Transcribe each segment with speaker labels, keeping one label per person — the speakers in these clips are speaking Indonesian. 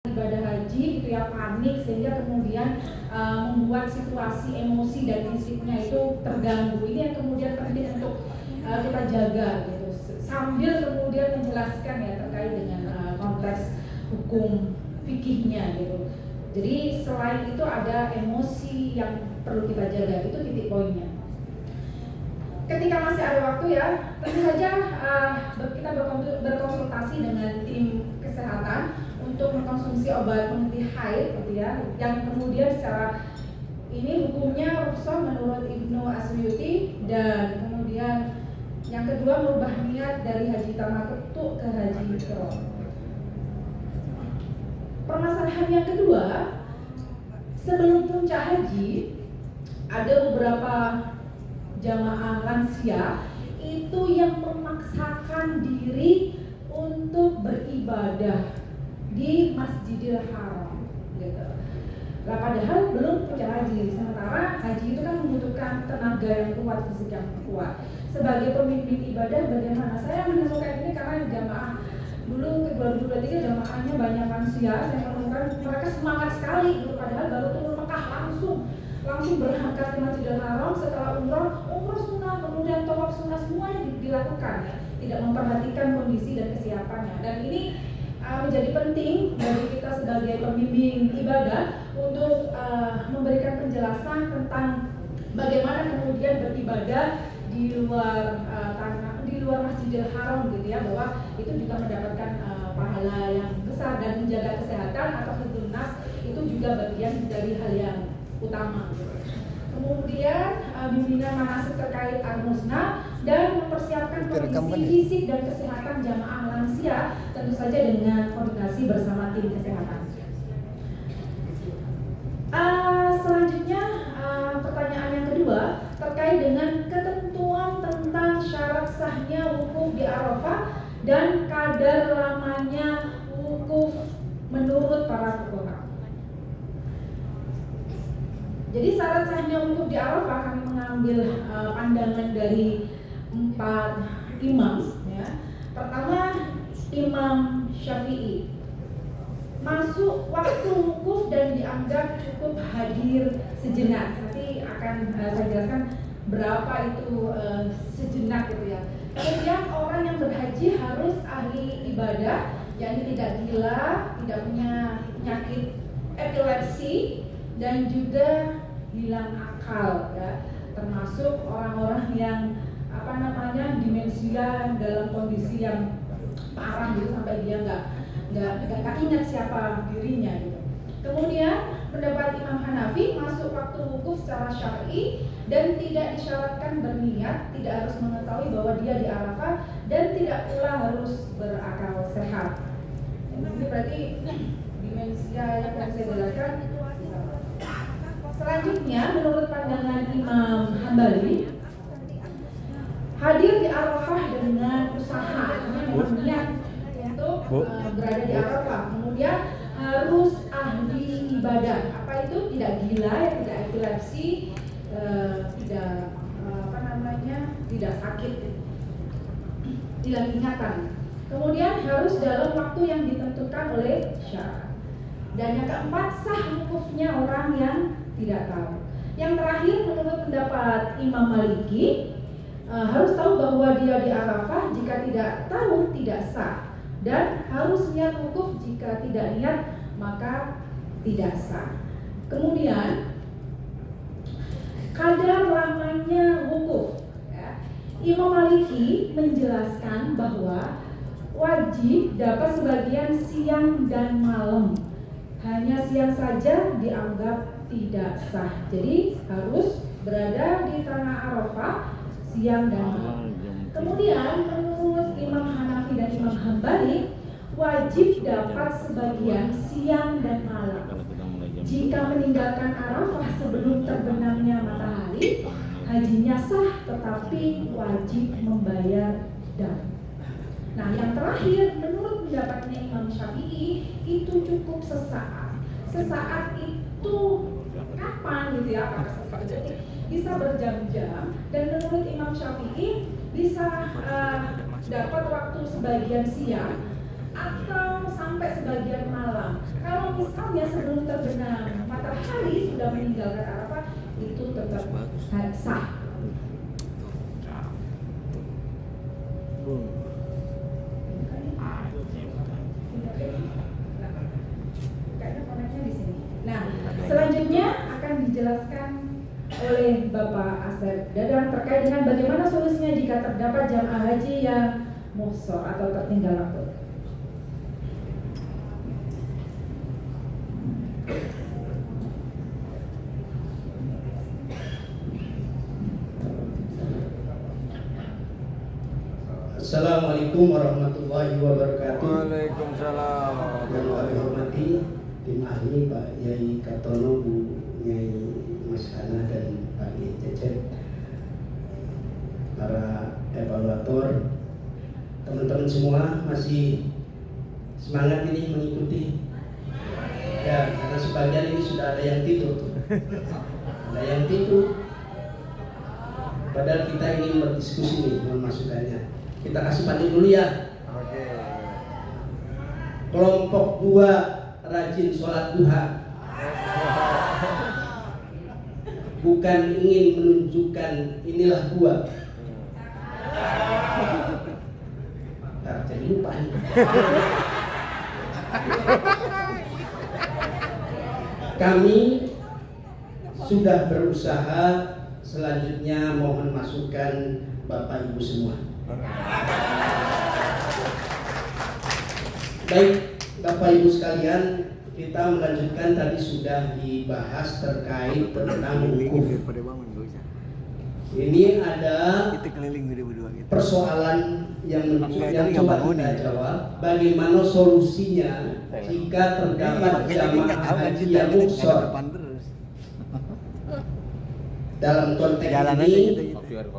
Speaker 1: ibadah haji gitu ya, panik sehingga kemudian membuat situasi emosi dan fisiknya itu terganggu. Ini yang kemudian penting untuk kita jaga gitu, sambil kemudian menjelaskan ya terkait dengan konteks hukum fikihnya gitu. Jadi selain itu ada emosi yang perlu kita jaga, itu titik poinnya. Ketika masih ada waktu ya, tentu saja kita berkonsultasi dengan tim kesehatan untuk mengkonsumsi obat penghenti haid gitu ya, yang kemudian secara ini hukumnya rukhsah menurut Ibnu Asyuyuti, dan kemudian yang kedua merubah niat dari haji tamattu ke haji ifrad. Permasalahan yang kedua, sebelum puncak haji ada beberapa jamaah lansia itu yang memaksakan diri untuk beribadah di Masjidil Haram gitu. Nah, padahal belum puncak haji, sementara haji itu kan membutuhkan tenaga yang kuat, fisik yang kuat. Sebagai pemimpin ibadah bagaimana? Saya menemukan ini karena jamaah dulu ke 2023 jamaahnya banyak lansia, saya menemukan mereka semangat sekali gitu, padahal baru turun Mekah langsung berangkat ke Masjidil Haram, setelah umrah sunnah, kemudian tawaf sunnah, semuanya dilakukan ya, tidak memperhatikan kondisi dan kesiapannya. Dan ini menjadi penting bagi kita sebagai pembimbing ibadah untuk memberikan penjelasan tentang bagaimana kemudian beribadah di luar di luar Masjidil Haram gitu ya, bahwa itu juga mendapatkan pahala yang besar, dan menjaga kesehatan atau hifdzun nas itu juga bagian dari hal yang utama. Kemudian bimbingan manasik terkait al-musnah dan mempersiapkan kondisi fisik dan kesehatan jamaah lansia, tentu saja dengan koordinasi bersama tim kesehatan. Selanjutnya pertanyaan yang kedua terkait dengan ketentuan tentang syarat sahnya wukuf di Arafah dan kadar lamanya wukuf menurut para fuqaha. Jadi syarat sahnya wukuf di Arafah, kami mengambil pandangan dari 4 imam ya. Pertama, Imam Syafi'i, masuk waktu wukuf dan dianggap cukup hadir sejenak. Nanti akan saya jelaskan berapa itu sejenak gitu ya. Kemudian orang yang berhaji harus ahli ibadah, yakni tidak gila, tidak punya penyakit epilepsi, dan juga hilang akal ya, termasuk orang-orang yang demensia dalam kondisi yang parah gitu, sampai dia nggak ingat siapa dirinya gitu. Kemudian pendapat Imam Hanafi, masuk waktu wukuf secara syar'i dan tidak disyaratkan berniat, tidak harus mengetahui bahwa dia di Arafah, dan tidak pula harus berakal sehat. Ini berarti demensia yang saya jelaskan. Selanjutnya, menurut pandangan Imam Hambali, hadir di Arafah dengan usaha, memang niat untuk berada di Arafah. Kemudian harus ahli ibadah. Apa itu? Tidak gila, ya, tidak epilepsi, tidak sakit, tidak ingatan. Kemudian harus dalam waktu yang ditentukan oleh syarat. Dan yang keempat, sah wukufnya orang yang tidak tahu. Yang terakhir, menurut pendapat Imam Maliki, harus tahu bahwa dia di Arafah. Jika tidak tahu, tidak sah, dan harus niat wukuf. Jika tidak niat, maka tidak sah. Kemudian kadar lamanya wukuf ya. Imam Maliki menjelaskan bahwa wajib dapat sebagian siang dan malam. Hanya siang saja dianggap tidak sah. Jadi harus berada di tanah Arafah siang dan malam. Kemudian menurut Imam Hanafi dan Imam Hambali, wajib dapat sebagian siang dan malam. Jika meninggalkan Arafah sebelum terbenamnya matahari, hajinya sah, tetapi wajib membayar dam. Nah, yang terakhir, menurut pendapatnya Imam Syafi'i, itu cukup sesaat. Sesaat itu kapan gitu ya? Apakah satu detik? Bisa berjam-jam. Dan menurut Imam Syafi'i bisa dapat waktu sebagian siang atau sampai sebagian malam. Kalau misalnya sebelum terbenam matahari sudah meninggalkan Arafah, itu tetap sah. Nah, selanjutnya akan dijelaskan oleh Bapak Asep Dadang terkait dengan bagaimana solusinya jika terdapat jamaah haji yang muhsor atau tertinggal waktu.
Speaker 2: Assalamualaikum warahmatullahi wabarakatuh.
Speaker 3: Waalaikumsalam.
Speaker 2: Yang kami hormati tim ahli Pak Yai Kartono, Bu Yai Mas Hana dan Pak Yai Cecep, para evaluator, teman-teman semua masih semangat ini mengikuti? Ya, karena sebagian ini sudah ada yang tidur, ada yang tidur. Padahal kita ingin berdiskusi nih masukannya. Kita kasih pandu dulu ya.
Speaker 3: Oke.
Speaker 2: Kelompok 2 rajin sholat duha. Bukan ingin menunjukkan inilah gua. Ntar jadi lupa nih. Kami sudah berusaha, selanjutnya mohon masukan Bapak Ibu semua. Baik, Bapak Ibu sekalian, kita melanjutkan tadi sudah dibahas terkait tentang wukuf. Ini ada persoalan yang coba kita jawab. Bagaimana solusinya jika terdapat jamaah haji yang muhsor? Dalam konteks ini,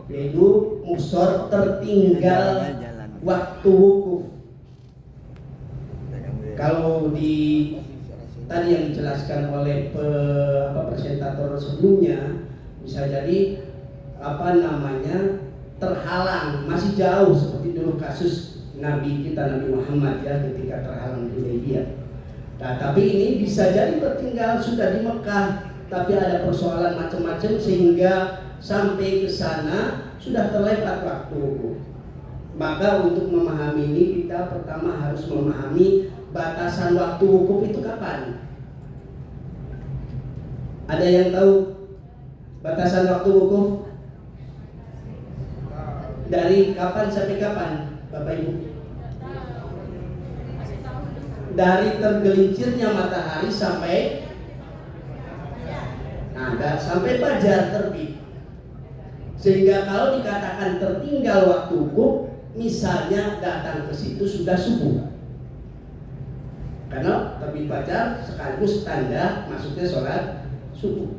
Speaker 2: yaitu muhsor tertinggal waktu wukuf. Kalau di tadi yang dijelaskan oleh presentator sebelumnya, bisa jadi terhalang, masih jauh seperti dulu kasus Nabi kita Nabi Muhammad ya, ketika terhalang di Hudaybiyah. Nah, tapi ini bisa jadi tertinggal sudah di Mekah, tapi ada persoalan macam-macam sehingga sampai ke sana sudah terlewat waktu. Maka untuk memahami ini kita pertama harus memahami batasan waktu wukuf itu kapan. Ada yang tahu batasan waktu wukuf? Dari kapan sampai kapan, Bapak Ibu? Dari tergelincirnya matahari sampai sampai fajar terbit. Sehingga kalau dikatakan tertinggal waktu wukuf, misalnya datang ke situ sudah subuh. Karena terbit fajar sekaligus tanda masuknya sholat subuh.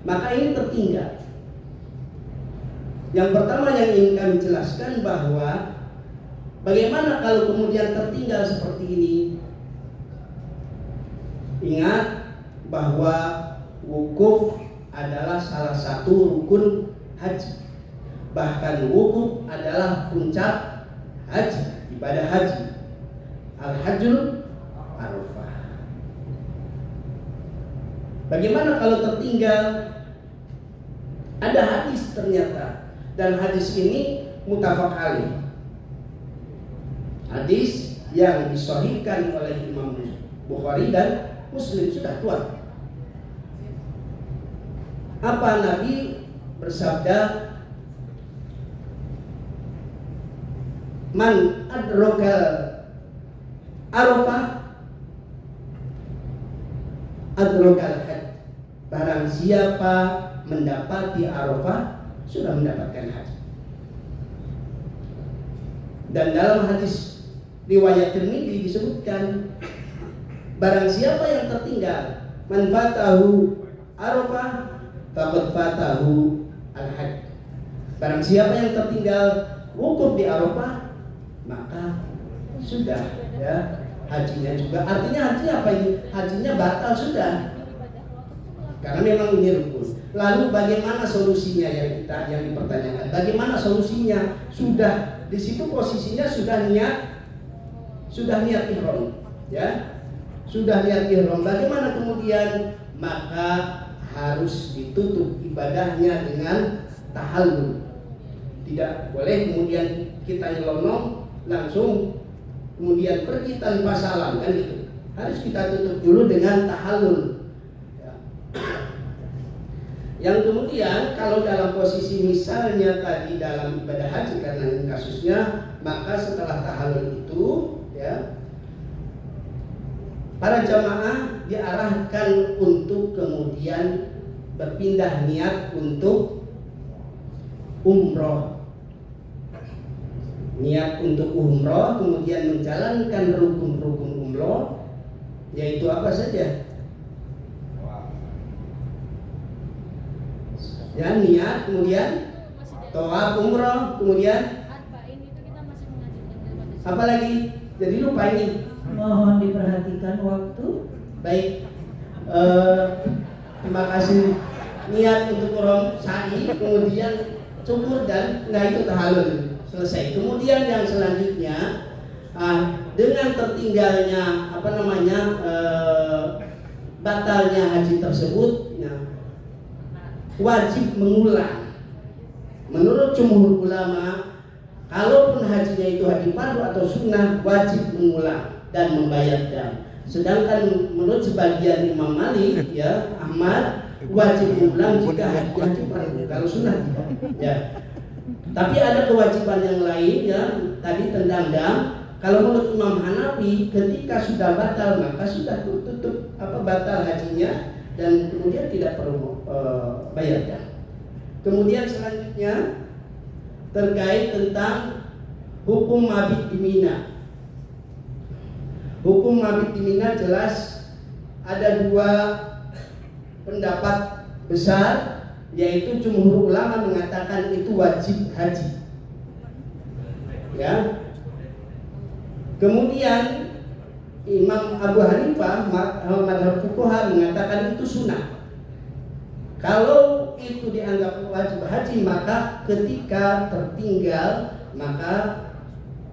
Speaker 2: Maka ini tertinggal. Yang pertama yang ingin kami jelaskan bahwa bagaimana kalau kemudian tertinggal seperti ini. Ingat bahwa wukuf adalah salah satu rukun haji. Bahkan wukuf adalah puncak haji, ibadah haji. Al-Hajjul Arafah. Bagaimana kalau tertinggal? Ada hadis ternyata, dan hadis ini muttafaq alaih. Hadis yang disahihkan oleh Imam Bukhari dan Muslim sudah kuat. Apa Nabi bersabda, man adrokal Arafah adrokal hajj. Barang siapa mendapati Arafah sudah mendapatkan haji. Dan dalam hadis riwayat Tirmidzi disebutkan, barang siapa yang tertinggal, man fatahu Arafah faqad fatahu al-hajj. Barang siapa yang tertinggal wukuf di Arafah, maka sudah ya hajinya juga. Artinya hajinya apa ini? Hajinya batal sudah. Karena memang ini rukun. Lalu bagaimana solusinya yang dipertanyakan? Bagaimana solusinya? Sudah di situ posisinya sudah niat sudah niat ihram, ya. Sudah niat ihram. Bagaimana kemudian? Maka harus ditutup ibadahnya dengan tahallul. Tidak boleh kemudian kita nyelonong langsung kemudian pergi tanpa salam, kan gitu. Harus kita tutup dulu dengan tahallul. Ya. Yang kemudian kalau dalam posisi misalnya tadi dalam ibadah haji karena ini kasusnya, maka setelah tahallul itu, ya, para jamaah diarahkan untuk kemudian berpindah niat untuk umroh. Niat untuk umroh, kemudian menjalankan rukun-rukun umroh, yaitu apa saja? Ya, niat, kemudian tawaf umroh, kemudian apa lagi? Jadi lupa ini.
Speaker 1: Mohon diperhatikan waktu.
Speaker 2: Baik, terima kasih. Niat untuk umroh, sa'i, kemudian syukur dan itu tahallul. Selesai. Kemudian yang selanjutnya dengan tertinggalnya batalnya haji tersebut, wajib mengulang. Menurut jumhur ulama, kalaupun hajinya itu haji fardu atau sunnah, wajib mengulang dan membayar dam. Sedangkan menurut sebagian Imam Malik, ya, Ahmad, wajib mengulang jika haji fardu. Kalau sunnah tidak. Ya. Tapi ada kewajiban yang lain, ya, tadi tentang dam. Kalau menurut Imam Hanafi, ketika sudah batal maka sudah tutup batal hajinya dan kemudian tidak perlu bayar dam. Kemudian selanjutnya terkait tentang hukum mabit di Mina. Hukum mabit di Mina jelas ada dua pendapat besar, yaitu jumhur ulama mengatakan itu wajib haji, ya. Kemudian Imam Abu Hanifah madhab fuqaha mengatakan itu sunnah. Kalau itu dianggap wajib haji, maka ketika tertinggal maka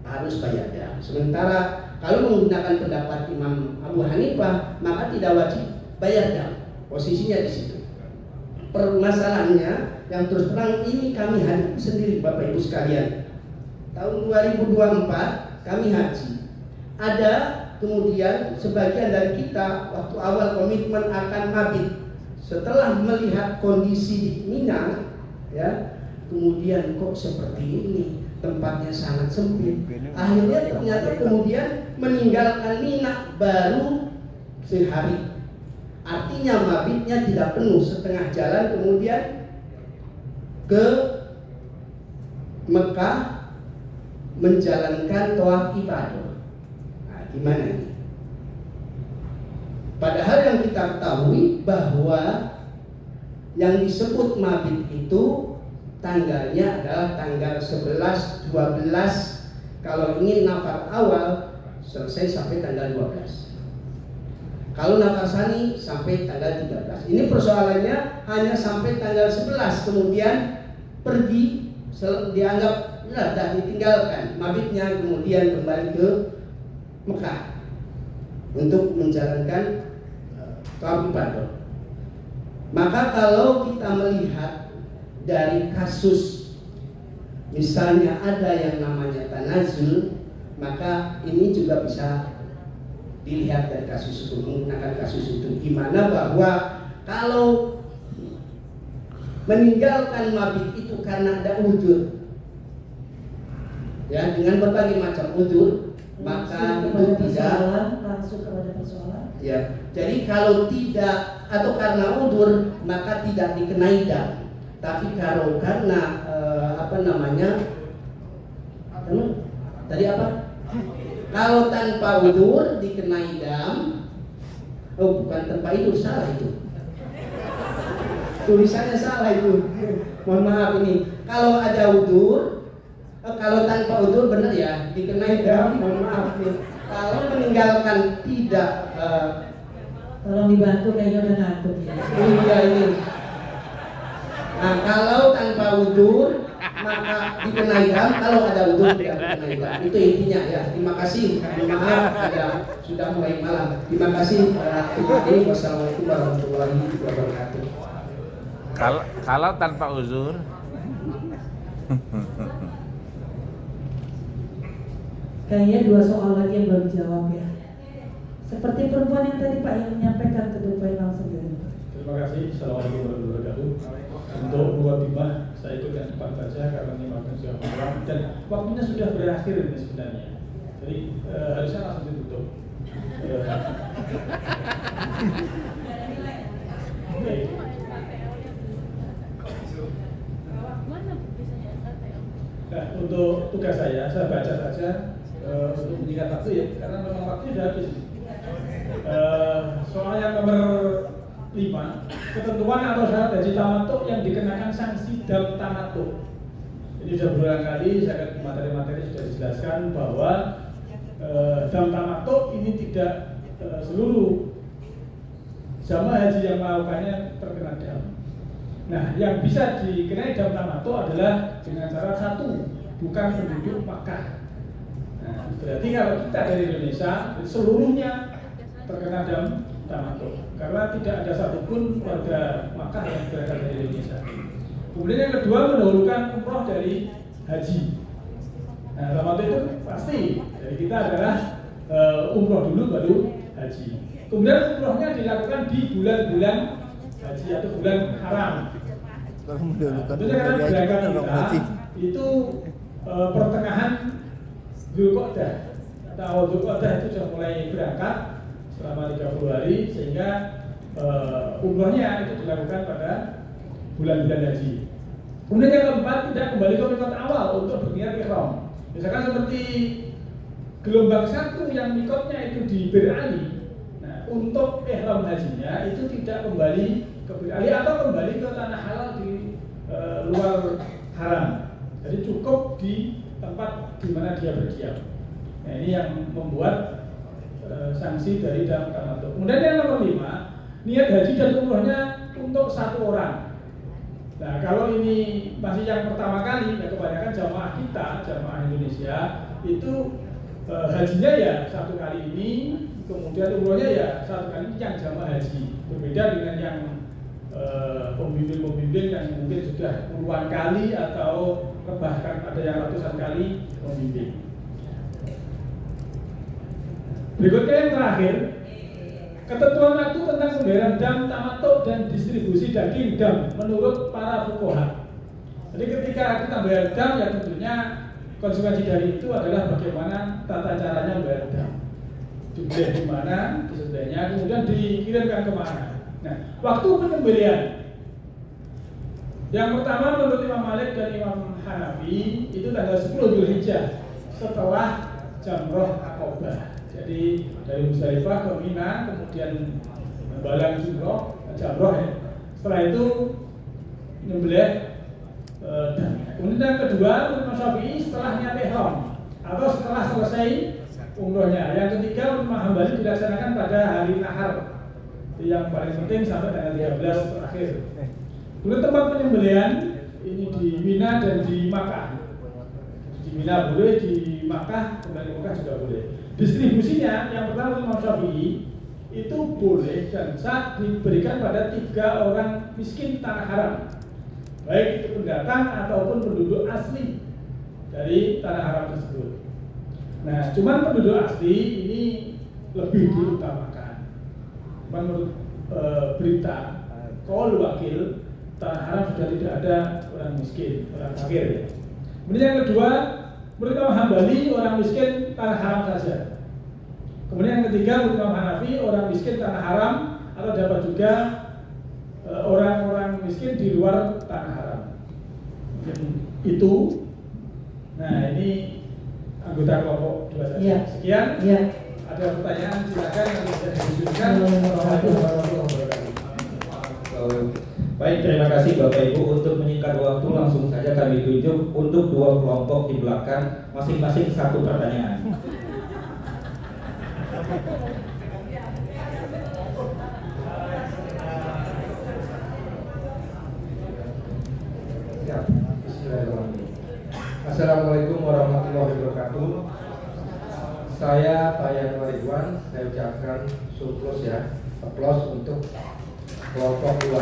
Speaker 2: harus bayar dam. Sementara kalau menggunakan pendapat Imam Abu Hanifah, maka tidak wajib bayar dam. Posisinya di situ. Permasalahannya yang terus terang ini kami hadapi sendiri, Bapak Ibu sekalian. Tahun 2024 kami haji. Ada kemudian sebagian dari kita waktu awal komitmen akan mabit, setelah melihat kondisi di Mina, ya, kemudian kok seperti ini, tempatnya sangat sempit. Akhirnya ternyata kemudian meninggalkan Mina baru sehari. Artinya mabitnya tidak penuh, setengah jalan kemudian ke Mekah menjalankan tawaf ibadah. Nah, gimana ini? Padahal yang kita ketahui bahwa yang disebut mabit itu tanggalnya adalah tanggal 11, 12. Kalau ini nafar awal selesai sampai tanggal 12. Kalau nafasani sampai tanggal 13. Ini persoalannya hanya sampai tanggal 11, kemudian pergi, dianggap sudah ditinggalkan mabitnya, kemudian kembali ke Mekah untuk menjalankan tawaf ibadah. Maka kalau kita melihat dari kasus, misalnya ada yang namanya tanazul, maka ini juga bisa dilihat dari kasus itu, menggunakan kasus itu, gimana bahwa kalau meninggalkan mabit itu karena ada uzur, ya, dengan berbagai macam uzur, maka itu tidak
Speaker 1: langsung kepada persoalan.
Speaker 2: Ya, jadi kalau tidak atau karena uzur maka tidak dikenai dam. Tapi kalau karena tadi apa? Kalau tanpa uzur dikenai dam. Oh, bukan tanpa itu, salah itu. Tulisannya salah itu. Mohon maaf ini. Kalau ada uzur, kalau tanpa uzur benar ya, dikenai dam. Mohon maaf nih. Kalau meninggalkan tidak,
Speaker 1: tolong dibantu, kayaknya udah ngantuk ya.
Speaker 2: Iya ini. Nah, kalau tanpa uzur maka dikenai dam, kalau ada udhur tidak dikenai dam. Itu intinya ya. Terima kasih. Maaf ada sudah mulai malam. Terima kasih para hadirin. Wassalamualaikum warahmatullahi wabarakatuh.
Speaker 3: Kalau tanpa uzur.
Speaker 1: Kayaknya 2 soal lagi yang belum dijawab ya. Seperti perempuan yang tadi Pak yang menyampaikan ke poin langsung dari Pak.
Speaker 4: Terima kasih. Assalamualaikum warahmatullahi wabarakatuh. Untuk mukaddimah saya ikutkan cepat saja karena ini waktu sudah malam dan waktunya sudah berakhir ini sebenarnya. Jadi harusnya langsung ditutup. Oke. Nah, untuk tugas saya baca saja untuk meningkat waktu ya, karena memang waktunya sudah habis. Soal yang nomor 5, ketentuan atau syarat haji tamattu yang dikenakan sanksi dam tamattu. Ini sudah berulang kali saya di materi-materi sudah dijelaskan bahwa dam tamattu ini tidak seluruh jamaah haji yang melakukannya terkena dam. Nah, yang bisa dikenai dam tamattu adalah dengan cara satu, bukan penduduk Makkah. Nah, berarti kalau kita dari Indonesia seluruhnya terkena dam tamattu karena tidak ada satupun warga Makkah yang berasal dari Indonesia. Kemudian yang kedua, mendahulukan umroh dari haji. Nah, tamattu itu pasti dari kita adalah umroh dulu baru haji. Kemudian umrohnya dilakukan di bulan-bulan haji atau bulan haram. Nah, tentunya karena berangkat kita itu pertengahan Dzulqa'dah atau Dzulqa'dah itu sudah mulai berangkat selama 30 hari sehingga umrohnya itu dilakukan pada bulan-bulan haji. Kemudian yang keempat, tidak kembali ke mikot awal untuk berniat ihram. Misalkan seperti gelombang 1 yang mikotnya itu di Bir Ali. Nah, untuk ihram hajinya itu tidak kembali ke Bir Ali atau kembali ke tanah halal di luar haram. Jadi cukup di tempat di mana dia berdiam. Nah, ini yang membuat sanksi dari dam tamattu. Kemudian yang nomor 5, niat haji dan umrohnya untuk 1 orang. Nah, kalau ini masih yang pertama kali, ya kebanyakan jamaah kita, jamaah Indonesia itu hajinya ya 1 kali ini, kemudian umrohnya ya 1 kali ini yang jamaah haji. Berbeda dengan yang pembimbing-pembimbing yang mungkin sudah puluhan kali atau bahkan ada yang ratusan kali membimbing. Berikutnya yang terakhir, ketentuan waktu tentang pembayaran dam tamattu dan distribusi daging dam menurut para fuqaha. Jadi ketika kita bayar dam ya tentunya konsekuensi dari itu adalah bagaimana tata caranya membayar dam. Jumlah di mana, disembelihnya, kemudian dikirimkan kemana. Nah, waktu penyembelihan yang pertama menurut Imam Malik dan Imam Hanafi itu tanggal 10 Dzulhijjah setelah Jamroh Aqabah. Jadi dari Musdalifah ke Mina, kemudian membalang Jamroh ya. Setelah itu menyembelih dam. Kemudian yang kedua Imam Syafi'i setelah niat ihram atau setelah selesai umrohnya. Yang ketiga Imam Hambali dilaksanakan pada hari Nahar. Yang paling penting sampai tanggal 13 terakhir. Kemudian tempat penyembelihan ini di Mina dan di Makkah. Di Mina boleh, di Makkah, kembali Makkah juga boleh. Distribusinya yang pertama Imam Syafi'i itu boleh dan sah diberikan pada 3 orang miskin tanah haram, baik itu pendatang ataupun penduduk asli dari tanah haram tersebut. Nah, cuman penduduk asli ini lebih diutamakan. Menurut berita Qaul Wakil, tanah haram sudah tidak ada orang miskin, orang fakir ya. Kemudian yang kedua, menurut Imam Hambali orang miskin tanah haram saja. Kemudian yang ketiga, menurut Imam Hanafi orang miskin tanah haram atau dapat juga orang-orang miskin di luar tanah haram. Mungkin itu. Nah, ini anggota kelompok 2 saja.
Speaker 1: Ya.
Speaker 4: Sekian.
Speaker 1: Ya.
Speaker 4: Ada pertanyaan silakan yang bisa ditunjukkan.
Speaker 5: Baik, terima kasih Bapak Ibu. Untuk menyingkat waktu langsung saja kami tunjuk untuk 2 kelompok di belakang masing-masing 1 pertanyaan.
Speaker 2: Ya, bismillahirrahmanirrahim.
Speaker 6: Assalamualaikum warahmatullahi wabarakatuh. Saya Pak Yanwar Ridwan, saya ucapkan surplus ya, aplaus untuk kelompok 2.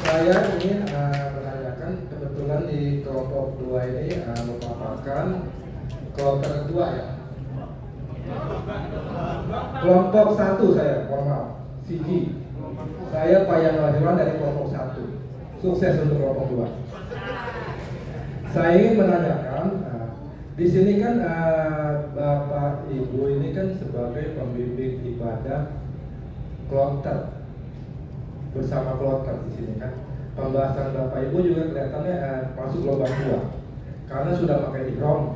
Speaker 6: Saya ingin menanyakan, kebetulan di kelompok 2 ini merupakan kloter kedua ya. Kelompok 1 saya, mohon maaf, CG. Saya Pak Yanwar Ridwan dari kelompok 1. Sukses untuk kelompok 2. Saya ingin menanyakan, di sini kan Bapak Ibu ini kan sebagai pembimbing ibadah kloter, bersama kloter di sini kan. Pembahasan Bapak Ibu juga kelihatannya masuk gelombang 2 karena sudah pakai ihram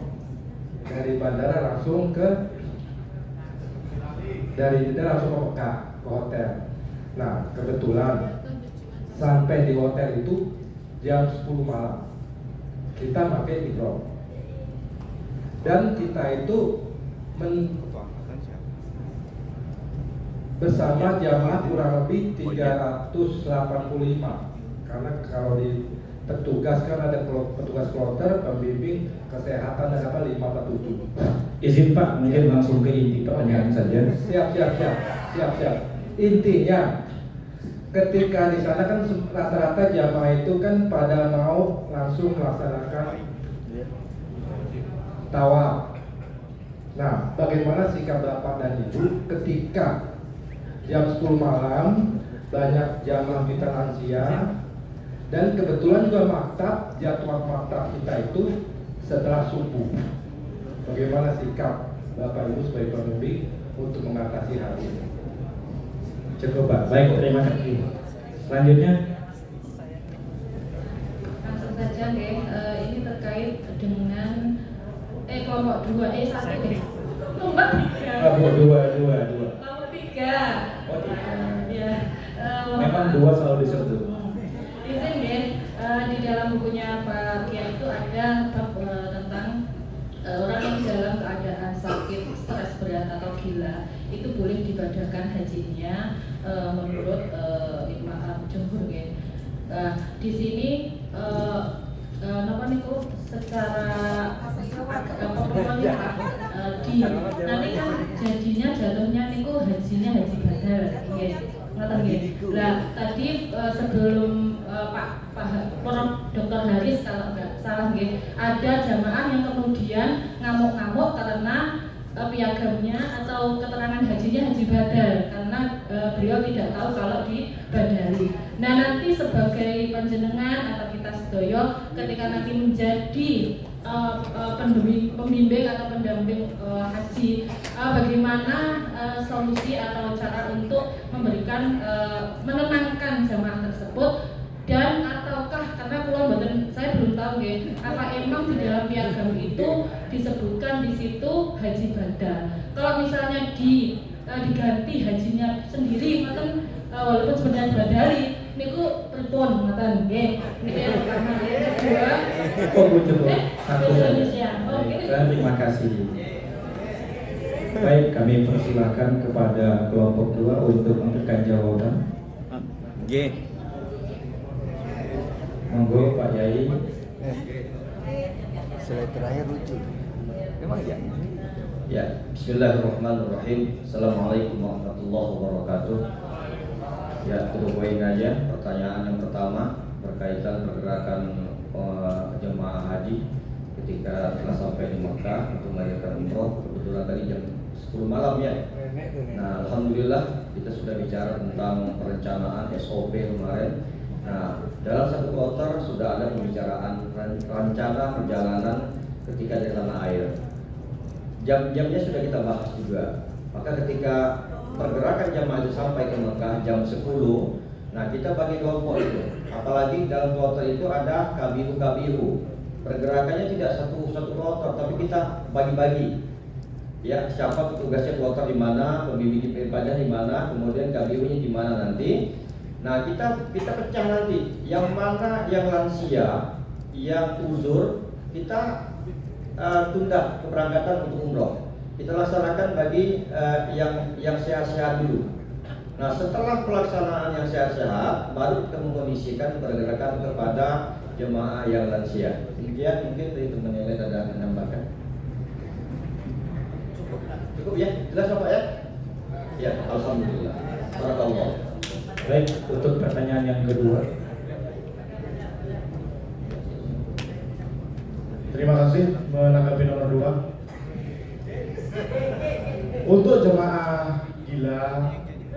Speaker 6: dari bandara langsung ke Mekah ke hotel. Nah kebetulan sampai di hotel itu jam 10 malam kita pakai ihram dan kita itu bersama jamaah kurang lebih 385 karena kalau di petugas kan ada petugas kloter, pembimbing kesehatan dan apa 547.
Speaker 5: Izin Pak, mungkin langsung ke inti pertanyaan saja.
Speaker 6: Siap. Intinya ketika di sana kan rata-rata jamaah itu kan pada mau langsung melaksanakan tawaf. Nah, bagaimana sikap Bapak dan Ibu ketika jam 10 malam banyak jamaah kita lansia dan kebetulan juga jadwal maktab kita itu setelah subuh. Bagaimana sikap Bapak Ibu sebagai pembimbing untuk mengatasi hal ini?
Speaker 5: Cukup Pak, baik, terima kasih. Selanjutnya
Speaker 1: Langsung saja deh, ini terkait dengan kelompok 2, 1 deh. Kelompok 3.
Speaker 5: dua.
Speaker 1: Kelompok 3.
Speaker 5: Oh, 3.
Speaker 1: Ya.
Speaker 5: Memang 2 selalu disebut.
Speaker 1: Izin deh, di dalam bukunya Pak Kia itu ada bab tentang orang yang dalam keadaan sakit, stres berat atau gila itu boleh dibadakan hajinya menurut Imam Jumhur ya. Di sini secara nanti kan jadinya jatuhnya niku hajinya haji badal nggih. Ngoten nggih. Lah tadi sebelum Prof. Dr. Haris kalau nggak salah nggih, ada jamaah yang kemudian ngamuk-ngamuk karena piagamnya atau keterangan hajinya haji badal karena beliau tidak tahu kalau dibadali. Nah nanti sebagai panjenengan atau kita sedoyo ketika nanti menjadi pembimbing atau pendamping haji, bagaimana solusi atau cara untuk memberikan menenangkan jamaah tersebut dan ataukah karena saya belum tahu ya apa emang di dalam piagam itu disebutkan di situ haji badal. Kalau misalnya diganti hajinya sendiri, maka walaupun sebenarnya badali, niku pripun mboten nggih. Niki yang pertama, yang kedua.
Speaker 5: Terima kasih. Baik, kami persilakan kepada kelompok 2 untuk memberikan jawaban.
Speaker 3: G.
Speaker 5: Monggo Pak Yai.
Speaker 7: Slide terakhir lucu. Memang ya.
Speaker 2: Ya, bismillahirrahmanirrahim. Assalamualaikum warahmatullahi wabarakatuh. Ya, to the point aja. Pertanyaan yang pertama berkaitan pergerakan jemaah haji ketika telah sampai di Mekah untuk melakukan umroh. Kebetulan tadi jam 10 malam ya. Nah, alhamdulillah kita sudah bicara tentang perencanaan SOP kemarin. Nah, dalam satu kloter sudah ada pembicaraan rencana perjalanan ketika di tanah air. Jam-jamnya sudah kita bahas juga. Maka ketika pergerakan jamaah itu sampai ke Mekah jam 10, nah kita bagi kelompok itu. Apalagi dalam kloter itu ada kabiru. Pergerakannya tidak satu kloter, tapi kita bagi-bagi. Ya, siapa petugasnya kloter di mana, pembimbing ibadah di mana, kemudian kabirunya di mana nanti. Nah, kita pecah nanti. Yang mana yang lansia, yang uzur, kita tunda keberangkatan untuk umroh. Kita laksanakan bagi yang sehat-sehat dulu. Nah, setelah pelaksanaan yang sehat-sehat, baru kita mengkondisikan pergerakan kepada
Speaker 5: jemaah yang lansia. Demikian, mungkin dari teman yang lain ada menambahkan. Cukup ya, jelas Bapak ya? Ya, alhamdulillah. Barakallah.
Speaker 4: Baik, untuk pertanyaan yang kedua.
Speaker 8: Terima kasih menanggapi nomor 2. Untuk jemaah gila,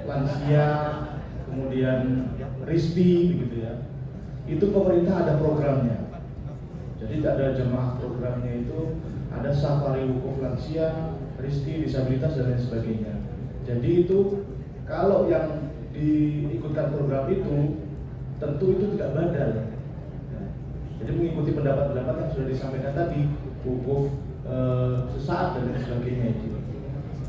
Speaker 8: lansia, kemudian RISPI begitu ya. Itu pemerintah ada programnya. Jadi ada jemaah programnya itu ada safari wukuf lansia, RISPI, disabilitas dan lain sebagainya. Jadi itu kalau yang diikutkan program itu tentu itu tidak badal. Jadi mengikuti pendapat-pendapat yang sudah disampaikan tadi, wukuf sesaat dan lain sebagainya itu.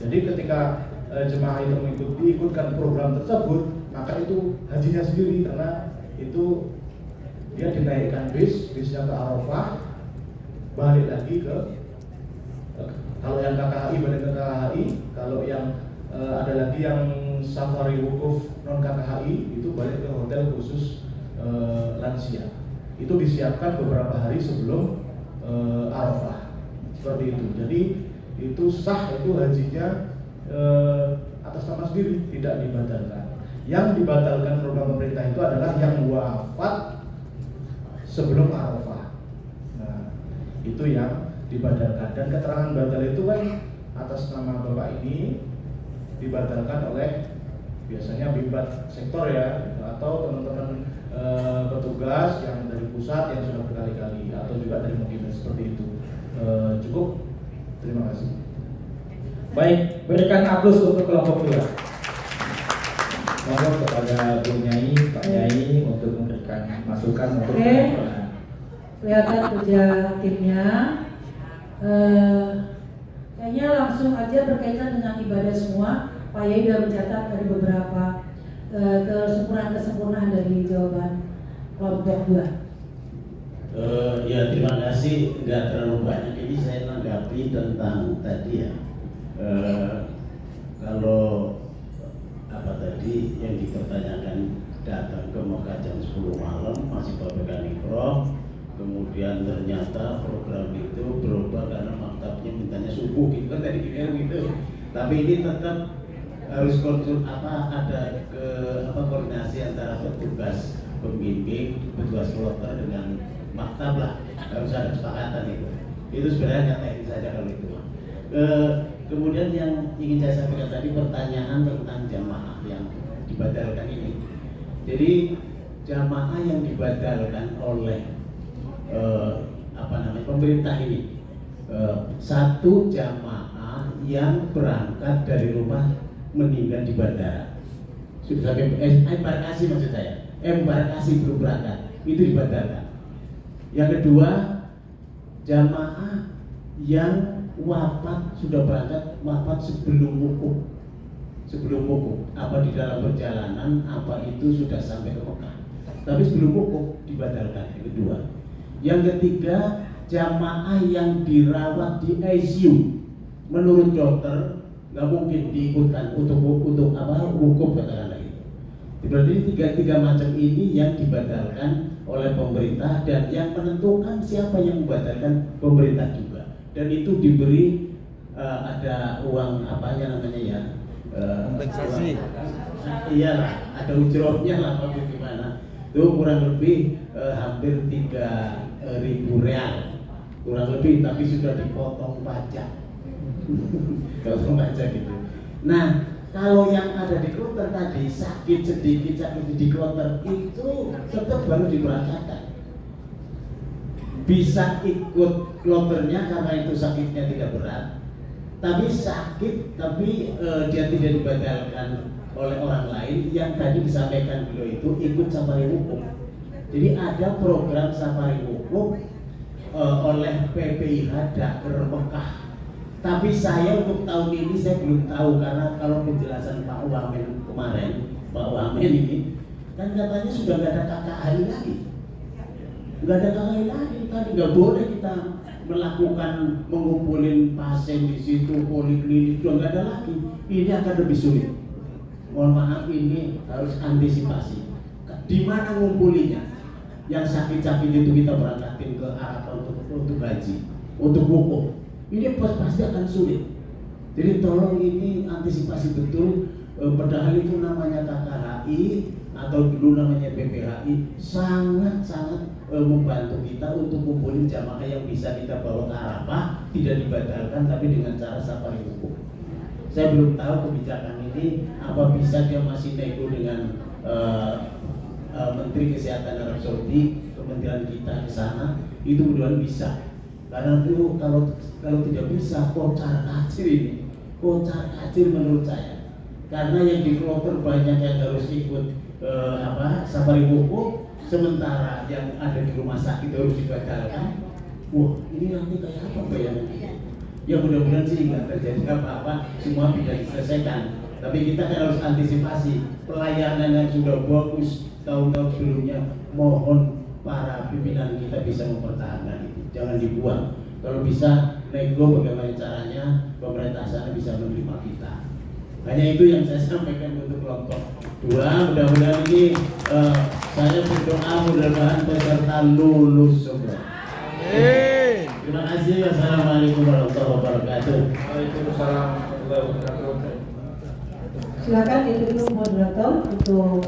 Speaker 8: Jadi ketika jemaah itu diikutkan program tersebut, maka itu hajinya sendiri karena itu dia dinaikkan bisnya ke Arafah, balik lagi ke kalau yang KKHI balik ke KKHI, kalau yang ada lagi yang safari wukuf non KKHI itu balik ke hotel khusus lansia. Itu disiapkan beberapa hari sebelum Arafah, seperti itu. Jadi itu sah, itu hajinya atas nama sendiri, tidak dibatalkan. Yang dibatalkan program pemerintah itu adalah yang wafat sebelum Arafah. Nah, itu yang dibatalkan. Dan keterangan batal itu kan atas nama Bapak ini dibatalkan oleh biasanya bimbat sektor ya, atau teman-teman petugas yang dari pusat yang sudah berkali-kali, atau juga dari mungkin seperti itu. Cukup. Terima kasih.
Speaker 4: Baik, berikan aplaus untuk kelompok 2. Mohon kepada Bu Nyai, Pak Nyai untuk memberikan masukan untuk penyempurnaan.
Speaker 9: Kelihatan kerja timnya. Kayaknya langsung aja berkaitan dengan ibadah semua. Pak Yai sudah mencatat dari beberapa kesempurnaan dari jawaban kelompok 2.
Speaker 10: Ya terima kasih, nggak terlalu banyak. Ini saya tanggapi tentang tadi ya, kalau apa tadi yang dipertanyakan datang ke Mekah jam 10 malam masih babak ikram, kemudian ternyata program itu berubah karena maktabnya mintanya subuh gitu kan tadi gitu. Tapi ini tetap harus ada koordinasi antara petugas pembimbing, petugas kloter dengan maktab lah, harus ada kesepakatan itu. Itu sebenarnya teknis saja kalau itu. Kemudian yang ingin saya sampaikan tadi pertanyaan tentang jamaah yang dibatalkan ini. Jadi jamaah yang dibatalkan oleh pemerintah ini, satu jamaah yang berangkat dari rumah meninggal di bandara, sudah sampai embarkasi maksud saya, embarkasi belum berangkat, itu dibatalkan. Yang kedua, jamaah yang wafat sudah berangkat, wafat sebelum wukuf, apa di dalam perjalanan, apa itu sudah sampai ke Mekah, tapi sebelum wukuf dibatalkan. Yang kedua. Yang ketiga, jamaah yang dirawat di ICU, menurut dokter nggak mungkin diikutkan untuk wukuf katakanlah itu. Berarti tiga macam ini yang dibatalkan oleh pemerintah, dan yang menentukan siapa yang membatalkan pemerintah juga. Dan itu diberi ada uang
Speaker 7: kompensasi.
Speaker 10: Iyalah, ada ujrohnya lah apa gimana. Itu kurang lebih hampir 3.000 real, kurang lebih, tapi sudah dipotong pajak. Kalau pajak gitu. Nah, kalau yang ada di kloter tadi sakit sedikit di kloter itu tetap baru diberangkatkan. Bisa ikut kloternya karena itu sakitnya tidak berat, tapi sakit tapi dia tidak dibatalkan oleh orang lain. Yang tadi disampaikan beliau itu ikut safari wukuf. Jadi ada program safari wukuf oleh PPIH Dakar Mekah. Tapi saya untuk tahun ini saya belum tahu, karena kalau penjelasan Pak Wamen kemarin, Pak Wamen ini kan katanya sudah nggak ada KKHI lagi, nggak ada KKHI lagi, tadi nggak boleh kita melakukan mengumpulin pasien di situ, poliklinik sudah nggak ada lagi. Ini akan lebih sulit. Mohon maaf, ini harus antisipasi. Di mana ngumpulinya? yang sakit-sakit itu kita berangkatin ke Arafah untuk haji, untuk wukuf. Ini pasti akan sulit. Jadi tolong ini antisipasi betul. Padahal itu namanya KKHI atau dulu namanya BPHI, sangat-sangat membantu kita untuk kumpulin jamaah yang bisa kita bawa ke Arafah, tidak dibatalkan tapi dengan cara safari wukuf. Saya belum tahu kebijakan ini apa bisa dia masih nego dengan Menteri Kesehatan Arab Saudi, kementerian kita ke sana, itu mudah-mudahan bisa. Karena itu kalau tidak bisa, kocar kacir ini, kocar kacir menurut saya. Karena yang di kloter banyak yang harus ikut safari wukuf, sementara yang ada di rumah sakit harus dibatalkan. Wah, ini nanti kayak apa bayangannya? Ya mudah-mudahan sih nggak terjadi apa-apa, semua bisa diselesaikan. Tapi kita kan harus antisipasi pelayanan yang sudah bagus tahun-tahun sebelumnya. Mohon para pimpinan kita bisa mempertahankan itu, jangan dibuang. Kalau bisa nego bagaimana caranya pemerintah sana bisa menerima kita. Hanya itu yang saya sampaikan untuk kelompok 2. Mudah-mudahan ini saya berdoa mudah-mudahan peserta lulus semua. Terima kasih. Wassalamualaikum warahmatullahi wabarakatuh.
Speaker 6: Waalaikumsalam warahmatullahi wabarakatuh.
Speaker 9: Silakan ditutup moderator untuk